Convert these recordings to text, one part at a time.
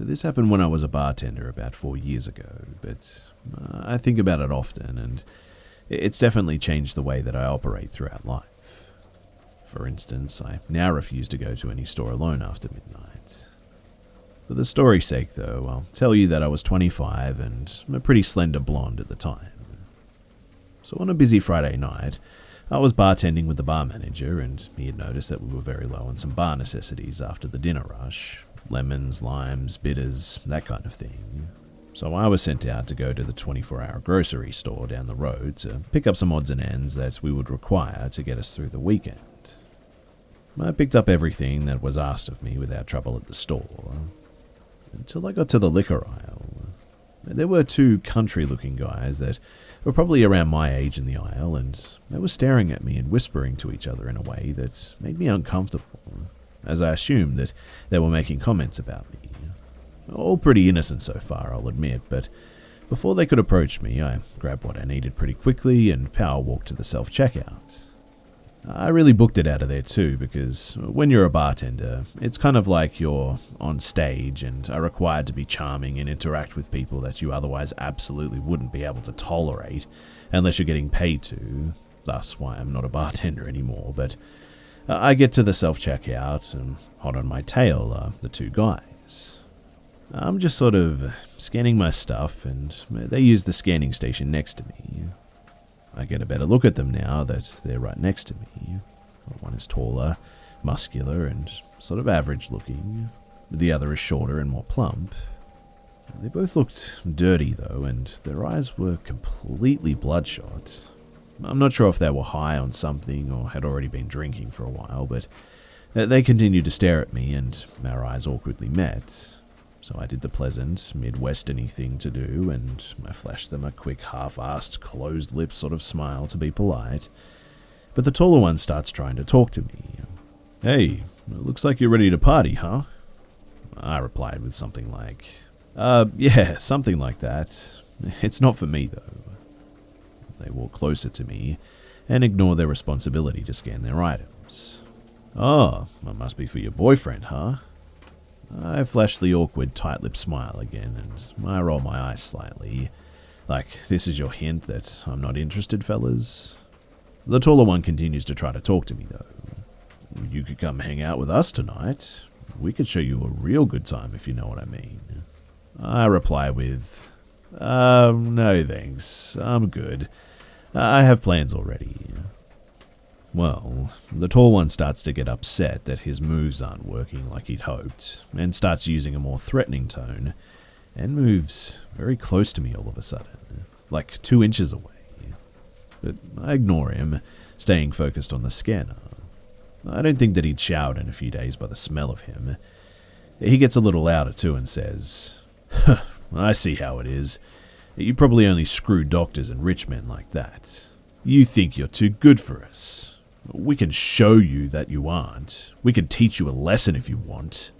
So this happened when I was a bartender about 4 years ago, but I think about it often, and it's definitely changed the way that I operate throughout life. For instance, I now refuse to go to any store alone after midnight. For the story's sake, though, I'll tell you that I was 25 and a pretty slender blonde at the time. So on a busy Friday night, I was bartending with the bar manager, and he had noticed that we were very low on some bar necessities after the dinner rush. Lemons, limes, bitters, that kind of thing. So I was sent out to go to the 24-hour grocery store down the road to pick up some odds and ends that we would require to get us through the weekend. I picked up everything that was asked of me without trouble at the store, until I got to the liquor aisle. There were two country-looking guys that were probably around my age in the aisle, and they were staring at me and whispering to each other in a way that made me uncomfortable, as I assumed that they were making comments about me. All pretty innocent so far, I'll admit, but before they could approach me, I grabbed what I needed pretty quickly and power walked to the self-checkout. I really booked it out of there too, because when you're a bartender, it's kind of like you're on stage and are required to be charming and interact with people that you otherwise absolutely wouldn't be able to tolerate unless you're getting paid to. Thus why I'm not a bartender anymore, but I get to the self-checkout, and hot on my tail are the two guys. I'm just sort of scanning my stuff, and they use the scanning station next to me. I get a better look at them now that they're right next to me. One is taller, muscular, and sort of average looking. The other is shorter and more plump. They both looked dirty though, and their eyes were completely bloodshot. I'm not sure if they were high on something or had already been drinking for a while, but they continued to stare at me, and our eyes awkwardly met. So I did the pleasant, Midwestern-y thing to do, and I flashed them a quick, half-assed, closed-lipped sort of smile to be polite. But the taller one starts trying to talk to me. "Hey, looks like you're ready to party, huh?" I replied with something like, yeah, something like that. It's not for me, though." They walk closer to me and ignore their responsibility to scan their items. "Oh, that must be for your boyfriend, huh?" I flash the awkward, tight-lipped smile again, and I roll my eyes slightly. Like, this is your hint that I'm not interested, fellas? The taller one continues to try to talk to me, though. "You could come hang out with us tonight. We could show you a real good time, if you know what I mean." I reply with, "No thanks, I'm good. I have plans already." Well, the tall one starts to get upset that his moves aren't working like he'd hoped, and starts using a more threatening tone, and moves very close to me all of a sudden, like 2 inches away. But I ignore him, staying focused on the scanner. I don't think that he'd showered in a few days by the smell of him. He gets a little louder too and says, "I see how it is. You probably only screw doctors and rich men like that. You think you're too good for us. We can show you that you aren't. We can teach you a lesson if you want."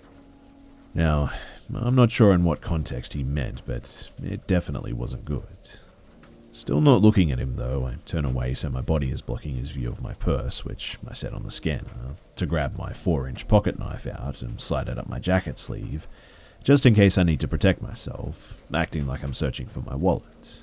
Now, I'm not sure in what context he meant, but it definitely wasn't good. Still not looking at him though, I turn away so my body is blocking his view of my purse, which I set on the scanner, to grab my 4-inch pocket knife out and slide it up my jacket sleeve, just in case I need to protect myself, acting like I'm searching for my wallet.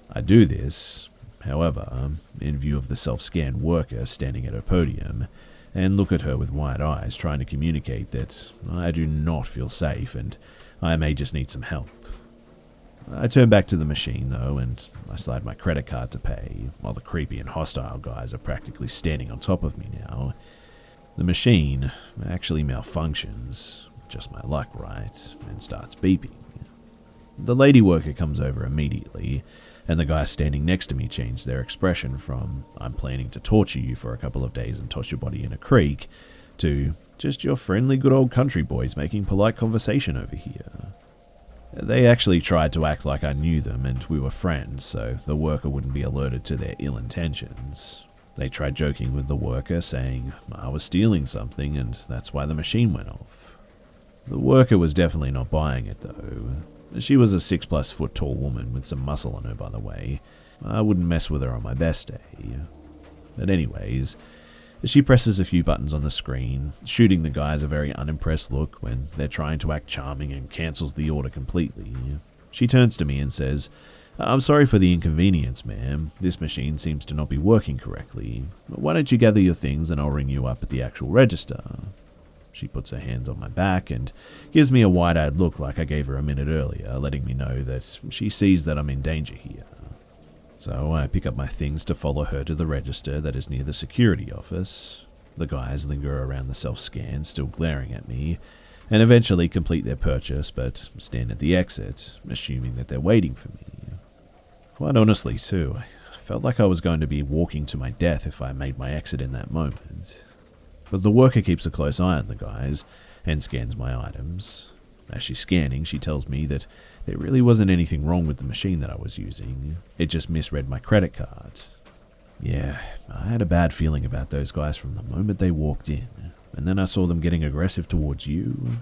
I do this, however, in view of the self-scan worker standing at her podium, and look at her with wide eyes trying to communicate that I do not feel safe and I may just need some help. I turn back to the machine though, and I slide my credit card to pay, while the creepy and hostile guys are practically standing on top of me now. The machine actually malfunctions, just my luck, right, and starts beeping. The lady worker comes over immediately, and the guys standing next to me change their expression from "I'm planning to torture you for a couple of days and toss your body in a creek" to "just your friendly good old country boys making polite conversation over here." They actually tried to act like I knew them and we were friends, so the worker wouldn't be alerted to their ill intentions. They tried joking with the worker, saying I was stealing something and that's why the machine went off. The worker was definitely not buying it though. She was a 6+ foot tall woman with some muscle on her, by the way. I wouldn't mess with her on my best day. But anyways, She presses a few buttons on the screen, shooting the guys a very unimpressed look when they're trying to act charming, and cancels the order completely. She turns to me and says, "I'm sorry for the inconvenience, ma'am. This machine seems to not be working correctly. Why don't you gather your things and I'll ring you up at the actual register?" She puts her hands on my back and gives me a wide-eyed look like I gave her a minute earlier, letting me know that she sees that I'm in danger here. So I pick up my things to follow her to the register that is near the security office. The guys linger around the self-scan, still glaring at me, and eventually complete their purchase but stand at the exit, assuming that they're waiting for me. Quite honestly, too, I felt like I was going to be walking to my death if I made my exit in that moment. But the worker keeps a close eye on the guys and scans my items. As she's scanning, she tells me that there really wasn't anything wrong with the machine that I was using. It just misread my credit card. Yeah, I had a bad feeling about those guys from the moment they walked in, and then I saw them getting aggressive towards you.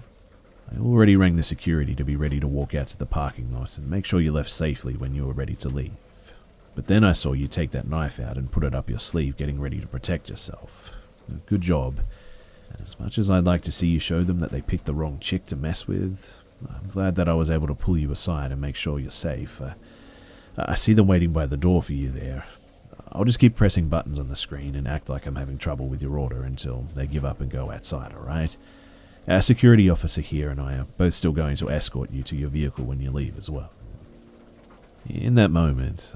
I already rang the security to be ready to walk out to the parking lot and make sure you left safely when you were ready to leave. But then I saw you take that knife out and put it up your sleeve, getting ready to protect yourself. Good job. And as much as I'd like to see you show them that they picked the wrong chick to mess with, I'm glad that I was able to pull you aside and make sure you're safe. I see them waiting by the door for you there. I'll just keep pressing buttons on the screen and act like I'm having trouble with your order until they give up and go outside, alright? Our security officer here and I are both still going to escort you to your vehicle when you leave as well. In that moment,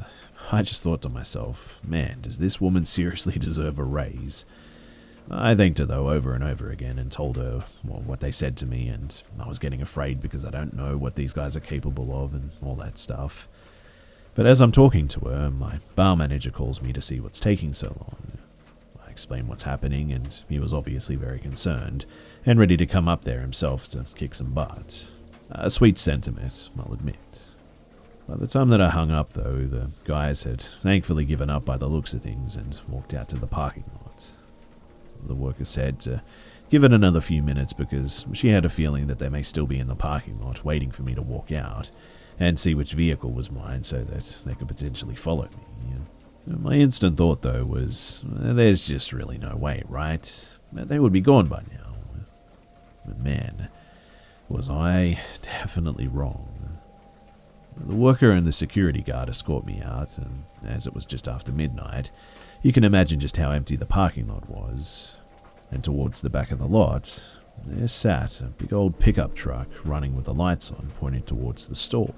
I just thought to myself, man, does this woman seriously deserve a raise? I thanked her, though, over and over again and told her what they said to me, and I was getting afraid because I don't know what these guys are capable of and all that stuff. But as I'm talking to her, my bar manager calls me to see what's taking so long. I explain what's happening, and he was obviously very concerned and ready to come up there himself to kick some butt. A sweet sentiment, I'll admit. By the time that I hung up, though, the guys had thankfully given up by the looks of things and walked out to the parking lot. The worker said to give it another few minutes because she had a feeling that they may still be in the parking lot waiting for me to walk out and see which vehicle was mine so that they could potentially follow me. My instant thought, though, was there's just really no way, right? They would be gone by now. But man, was I definitely wrong. The worker and the security guard escort me out, and as it was just after midnight, you can imagine just how empty the parking lot was. And towards the back of the lot, there sat a big old pickup truck running with the lights on, pointing towards the store.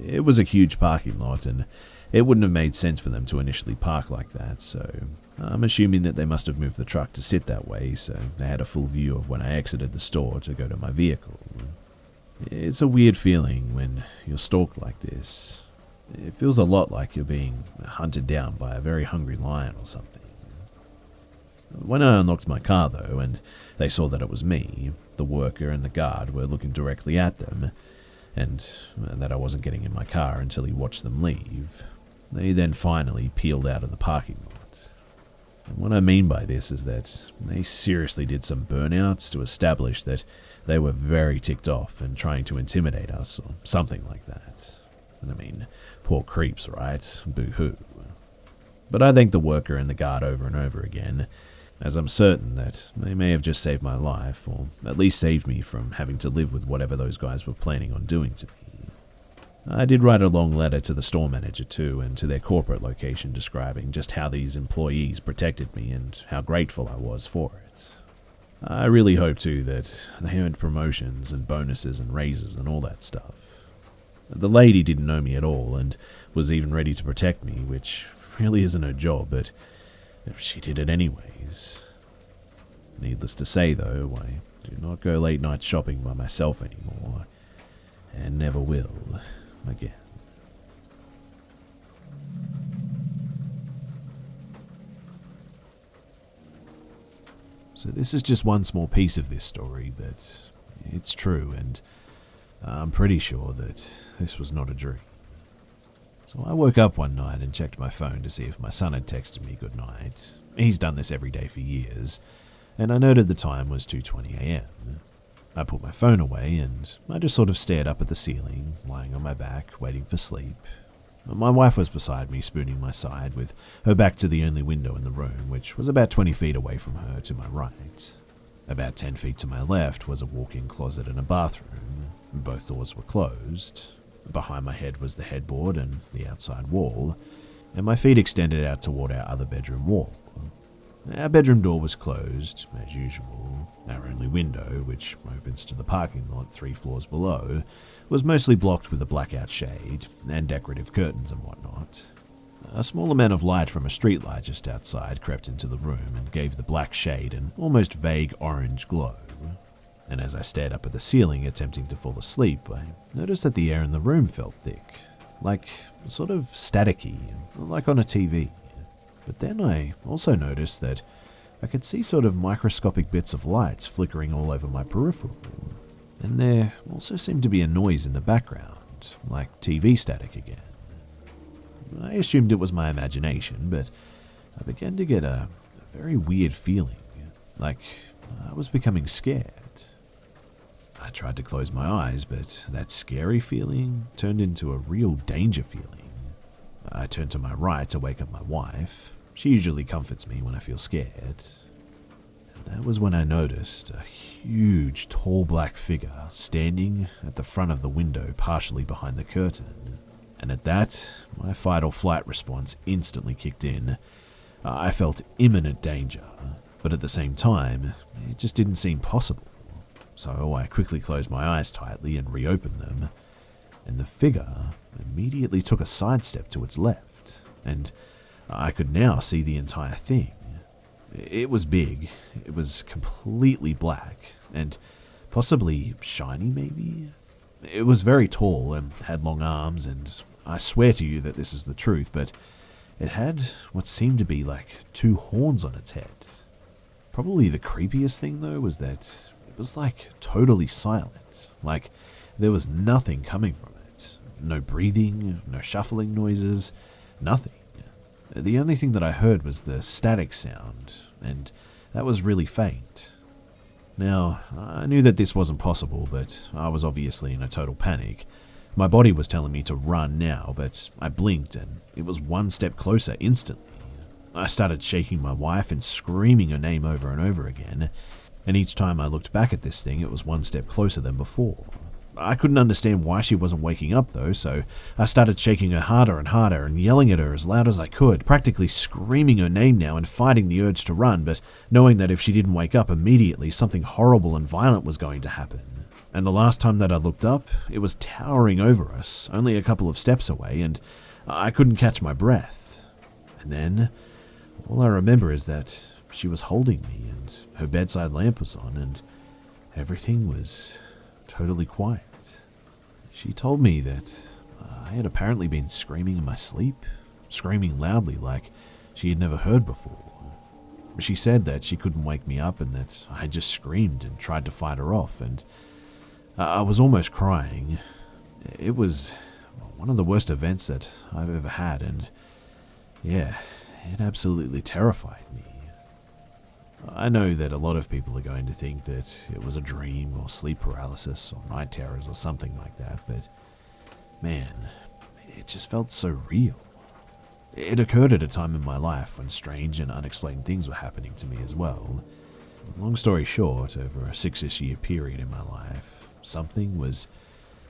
It was a huge parking lot, and it wouldn't have made sense for them to initially park like that, so I'm assuming that they must have moved the truck to sit that way, so they had a full view of when I exited the store to go to my vehicle. It's a weird feeling when you're stalked like this. It feels a lot like you're being hunted down by a very hungry lion or something. When I unlocked my car, though, and they saw that it was me, the worker and the guard were looking directly at them, and that I wasn't getting in my car until he watched them leave, they then finally peeled out of the parking lot. And what I mean by this is that they seriously did some burnouts to establish that they were very ticked off and trying to intimidate us or something like that. And I mean, poor creeps, right? Boo-hoo. But I thanked the worker and the guard over and over again, as I'm certain that they may have just saved my life, or at least saved me from having to live with whatever those guys were planning on doing to me. I did write a long letter to the store manager too, and to their corporate location describing just how these employees protected me and how grateful I was for it. I really hope too that they earned promotions and bonuses and raises and all that stuff. The lady didn't know me at all and was even ready to protect me, which really isn't her job, but she did it anyways. Needless to say, though, I do not go late night shopping by myself anymore, and never will again. So this is just one small piece of this story, but it's true, and I'm pretty sure that this was not a dream. So I woke up one night and checked my phone to see if my son had texted me good night. He's done this every day for years, and I noted the time was 2:20 a.m. I put my phone away and I just sort of stared up at the ceiling, lying on my back, waiting for sleep. My wife was beside me, spooning my side, with her back to the only window in the room, which was about 20 feet away from her to my right. About 10 feet to my left was a walk-in closet and a bathroom. Both doors were closed. Behind my head was the headboard and the outside wall, and my feet extended out toward our other bedroom wall. Our bedroom door was closed, as usual. Our only window, which opens to the parking lot 3 floors below, was mostly blocked with a blackout shade and decorative curtains and whatnot. A small amount of light from a streetlight just outside crept into the room and gave the black shade an almost vague orange glow. And as I stared up at the ceiling, attempting to fall asleep, I noticed that the air in the room felt thick, like sort of staticky, like on a TV. But then I also noticed that I could see sort of microscopic bits of lights flickering all over my peripheral. And there also seemed to be a noise in the background, like TV static again. I assumed it was my imagination, but I began to get a very weird feeling, like I was becoming scared. I tried to close my eyes, but that scary feeling turned into a real danger feeling. I turned to my right to wake up my wife. She usually comforts me when I feel scared. And that was when I noticed a huge, tall black figure standing at the front of the window, partially behind the curtain. And at that, my fight or flight response instantly kicked in. I felt imminent danger, but at the same time, it just didn't seem possible. So I quickly closed my eyes tightly and reopened them, and the figure immediately took a sidestep to its left, and I could now see the entire thing. It was big, it was completely black, and possibly shiny maybe? It was very tall and had long arms, and I swear to you that this is the truth, but it had what seemed to be like 2 horns on its head. Probably the creepiest thing though was that it was like totally silent, like there was nothing coming from it. No breathing, no shuffling noises, nothing. The only thing that I heard was the static sound, and that was really faint. Now, I knew that this wasn't possible, but I was obviously in a total panic. My body was telling me to run now, but I blinked and it was 1 step closer instantly. I started shaking my wife and screaming her name over and over again, and each time I looked back at this thing, it was 1 step closer than before. I couldn't understand why she wasn't waking up though, so I started shaking her harder and yelling at her as loud as I could, practically screaming her name now and fighting the urge to run, but knowing that if she didn't wake up immediately, something horrible and violent was going to happen. And the last time that I looked up, it was towering over us, only a couple of steps away, and I couldn't catch my breath. And then, all I remember is that she was holding me, and her bedside lamp was on, and everything was totally quiet. She told me that I had apparently been screaming in my sleep, screaming loudly like she had never heard before. She said that she couldn't wake me up and that I had just screamed and tried to fight her off, and I was almost crying. It was one of the worst events that I've ever had, and yeah, it absolutely terrified me. I know that a lot of people are going to think that it was a dream or sleep paralysis or night terrors or something like that, but man, it just felt so real. It occurred at a time in my life when strange and unexplained things were happening to me as well. Long story short, over a 6-ish year period in my life, something was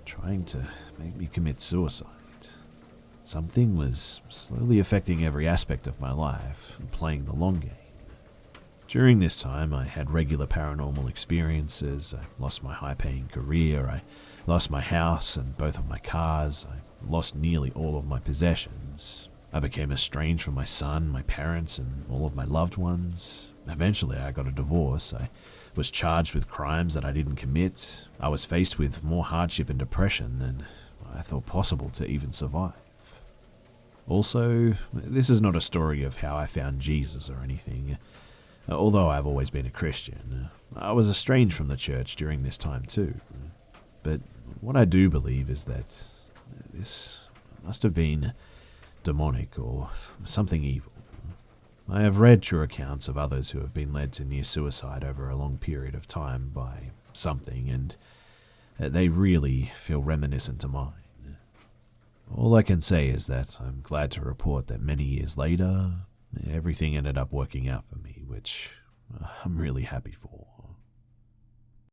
trying to make me commit suicide. Something was slowly affecting every aspect of my life and playing the long game. During this time, I had regular paranormal experiences. I lost my high-paying career. I lost my house and both of my cars. I lost nearly all of my possessions. I became estranged from my son, my parents, and all of my loved ones. Eventually, I got a divorce. I was charged with crimes that I didn't commit. I was faced with more hardship and depression than I thought possible to even survive. Also, this is not a story of how I found Jesus or anything. Although I've always been a Christian, I was estranged from the church during this time too. But what I do believe is that this must have been demonic or something evil. I have read true accounts of others who have been led to near suicide over a long period of time by something, and they really feel reminiscent to mine. All I can say is that I'm glad to report that many years later, everything ended up working out for me, which I'm really happy for.